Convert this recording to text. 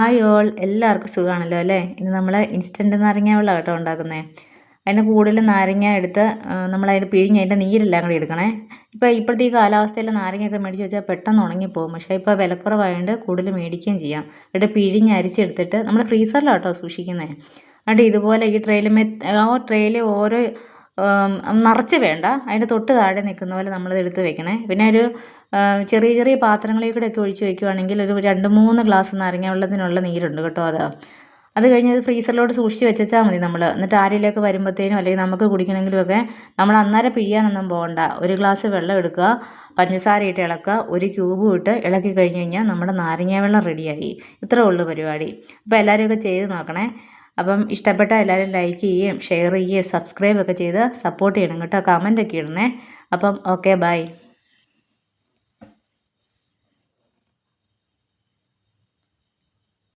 Hi all, എല്ലാവർക്കും സുഖമാണല്ലോ അല്ലേ? ഇന്ന് നമ്മൾ ഇൻസ്റ്റൻറ്റ് നാരങ്ങ വെള്ളം കേട്ടോ ഉണ്ടാക്കുന്നത്. അതിന് കൂടുതൽ നാരങ്ങ എടുത്ത് നമ്മളതിന് പിഴിഞ്ഞ് അതിൻ്റെ നീരെല്ലാം കൂടി എടുക്കണേ. ഇപ്പോഴത്തെ ഈ കാലാവസ്ഥയിൽ നാരങ്ങയൊക്കെ മേടിച്ച് വെച്ചാൽ പെട്ടെന്ന് ഉണങ്ങിപ്പോകും. പക്ഷേ ഇപ്പോൾ വിലക്കുറവായതുകൊണ്ട് കൂടുതൽ മേടിക്കുകയും ചെയ്യാം. എന്നിട്ട് പിഴിഞ്ഞ് അരിച്ചെടുത്തിട്ട് നമ്മൾ ഫ്രീസറിലാണ് കേട്ടോ സൂക്ഷിക്കുന്നത്. എന്നിട്ട് ഇതുപോലെ ഈ ട്രെയിൽ ഓരോ നിറച്ച് വേണ്ട, അതിൻ്റെ തൊട്ട് താഴെ നിൽക്കുന്ന പോലെ നമ്മളത് എടുത്ത് വെക്കണേ. പിന്നെ ഒരു ചെറിയ ചെറിയ പാത്രങ്ങളിൽ കൂടെയൊക്കെ ഒഴിച്ച് വെക്കുകയാണെങ്കിൽ ഒരു 2-3 ഗ്ലാസ് നാരങ്ങ വെള്ളത്തിനുള്ള നീരുണ്ട് കേട്ടോ. അത് കഴിഞ്ഞ് അത് ഫ്രീസറിലോട്ട് സൂക്ഷിച്ച് വെച്ചാൽ മതി നമ്മൾ. എന്നിട്ട് ആരെങ്കിലുമൊക്കെ വരുമ്പോഴത്തേനും അല്ലെങ്കിൽ നമുക്ക് കുടിക്കണമെങ്കിലുമൊക്കെ നമ്മൾ അന്നേരം പിഴിയാനൊന്നും പോകണ്ട. ഒരു ഗ്ലാസ് വെള്ളം എടുക്കുക, പഞ്ചസാര ഇട്ട് ഇളക്കുക, ഒരു ക്യൂബും ഇട്ട് ഇളക്കി കഴിഞ്ഞ് കഴിഞ്ഞാൽ നമ്മുടെ നാരങ്ങ വെള്ളം റെഡിയായി. ഇത്രേ ഉള്ളൂ പരിപാടി. അപ്പോൾ എല്ലാവരുമൊക്കെ ചെയ്ത് നോക്കണേ. അപ്പം ഇഷ്ടപ്പെട്ട എല്ലാവരും ലൈക്ക് ചെയ്യുകയും ഷെയർ ചെയ്യുകയും സബ്സ്ക്രൈബ് ഒക്കെ ചെയ്ത് സപ്പോർട്ട് ചെയ്യണം കേട്ടോ. കമൻ്റ് ഒക്കെ ഇടണേ. അപ്പം ഓക്കെ, ബൈ.